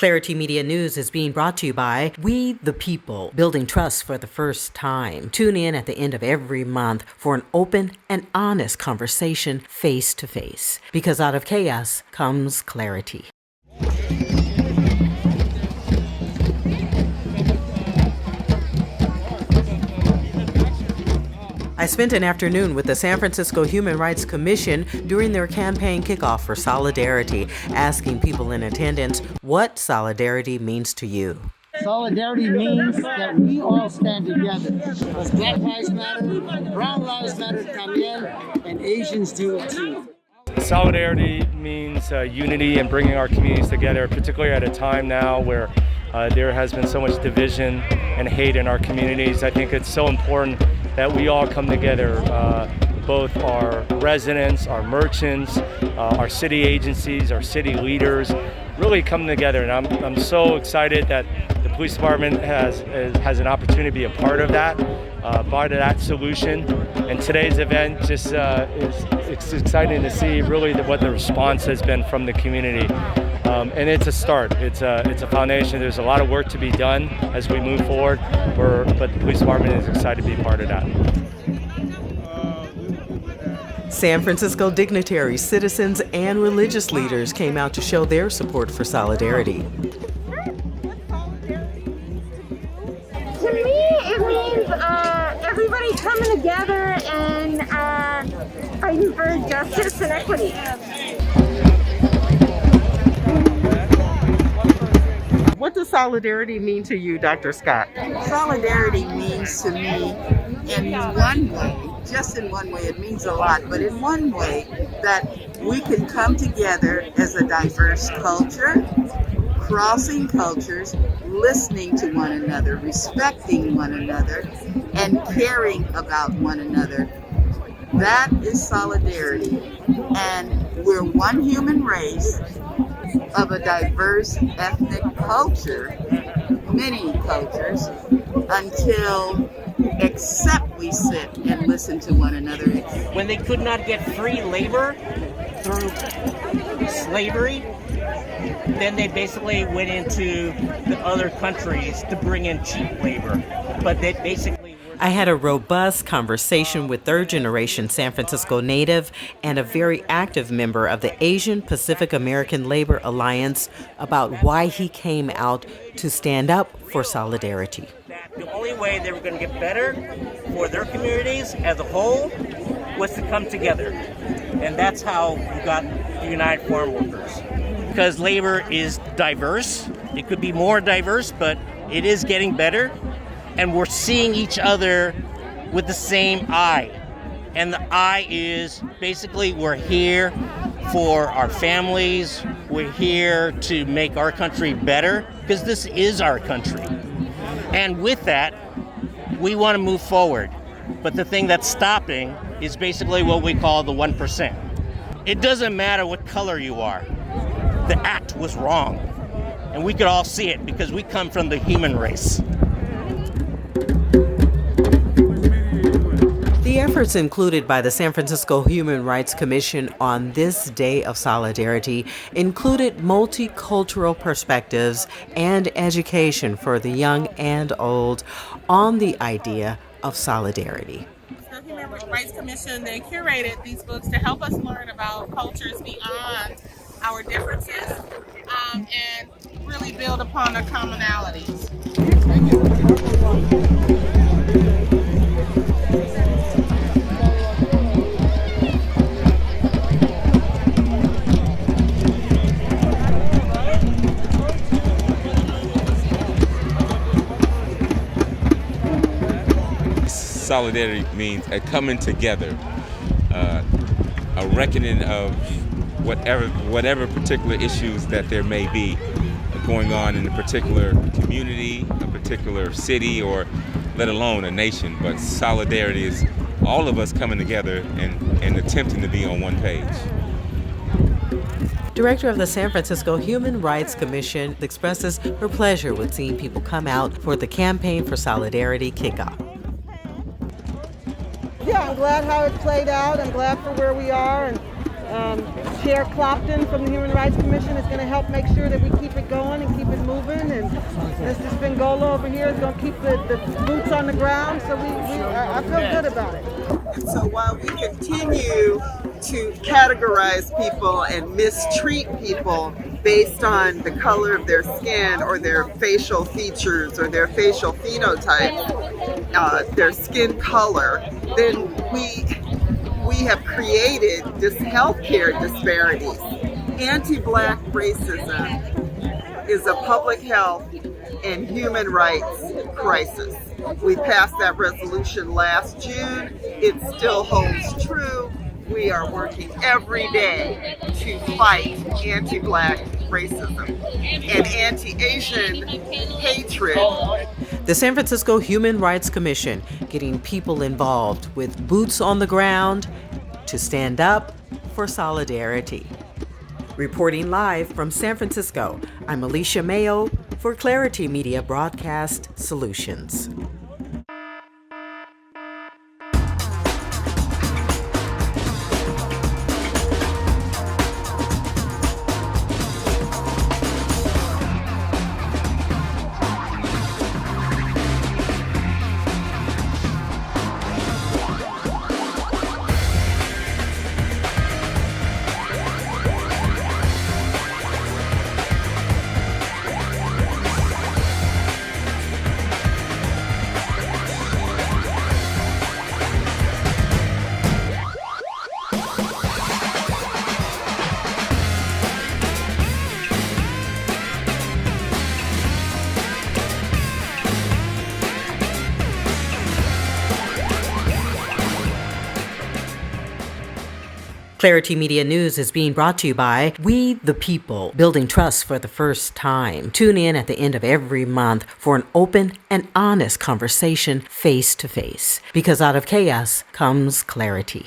Clari-T Media News is being brought to you by We the People, building trust for the first time. Tune in at the end of every month for an open and honest conversation face to face. Because out of chaos comes clarity. I spent an afternoon with the San Francisco Human Rights Commission during their campaign kickoff for Solidarity, asking people in attendance what solidarity means to you. Solidarity means that we all stand together. Because Black Lives Matter, Brown Lives Matter también, and Asians do it too. Solidarity means unity and bringing our communities together, particularly at a time now where there has been so much division and hate in our communities. I think it's so important that we all come together, both our residents, our merchants, our city agencies, our city leaders, really come together. And I'm so excited that the police department has an opportunity to be a part of that solution. And today's event just it's exciting to see really what the response has been from the community. And it's a start. It's a foundation. There's a lot of work to be done as we move forward, but the police department is excited to be part of that. San Francisco dignitaries, citizens, and religious leaders came out to show their support for Solidarity. To me, it means everybody coming together and fighting for justice and equity. What does solidarity mean to you, Dr. Scott? Solidarity means to me, in one way, just in one way, it means a lot, but in one way, that we can come together as a diverse culture, crossing cultures, listening to one another, respecting one another, and caring about one another. That is solidarity. And we're one human race of a diverse ethnic culture, many cultures, except we sit and listen to one another. When they could not get free labor through slavery, then they basically went into the other countries to bring in cheap labor. But they basically I had a robust conversation with third-generation San Francisco native and a very active member of the Asian Pacific American Labor Alliance about why he came out to stand up for solidarity. The only way they were going to get better for their communities as a whole was to come together. And that's how we got the United Farm Workers. Because labor is diverse. It could be more diverse, but it is getting better. And we're seeing each other with the same eye. And the eye is basically we're here for our families. We're here to make our country better because this is our country. And with that, we want to move forward. But the thing that's stopping is basically what we call the 1%. It doesn't matter what color you are. The act was wrong. And we could all see it because we come from the human race. The efforts included by the San Francisco Human Rights Commission on this Day of Solidarity included multicultural perspectives and education for the young and old on the idea of solidarity. The Human Rights Commission, they curated these books to help us learn about cultures beyond our differences and really build upon the commonalities. Solidarity means a coming together, a reckoning of whatever particular issues that there may be going on in a particular community, a particular city, or let alone a nation. But solidarity is all of us coming together and attempting to be on one page. Director of the San Francisco Human Rights Commission expresses her pleasure with seeing people come out for the Campaign for Solidarity kickoff. Yeah, I'm glad how it played out. I'm glad for where we are, and Chair Clopton from the Human Rights Commission is going to help make sure that we keep it going and keep it moving. And Mr. Spingola over here is going to keep the boots on the ground. So I feel good about it. And so while we continue to categorize people and mistreat people based on the color of their skin or their facial features or their facial phenotype, their skin color, then we have created this healthcare disparities. Anti-Black racism is a public health and human rights crisis. We passed that resolution last June. It still holds true. We are working every day to fight anti-Black racism and anti-Asian hatred. The San Francisco Human Rights Commission getting people involved with boots on the ground to stand up for solidarity. Reporting live from San Francisco, I'm Alicia Mayo for Clari-T Media Broadcast Solutions. Clari-T Media News is being brought to you by We the People, building trust for the first time. Tune in at the end of every month for an open and honest conversation face to face, because out of chaos comes clarity.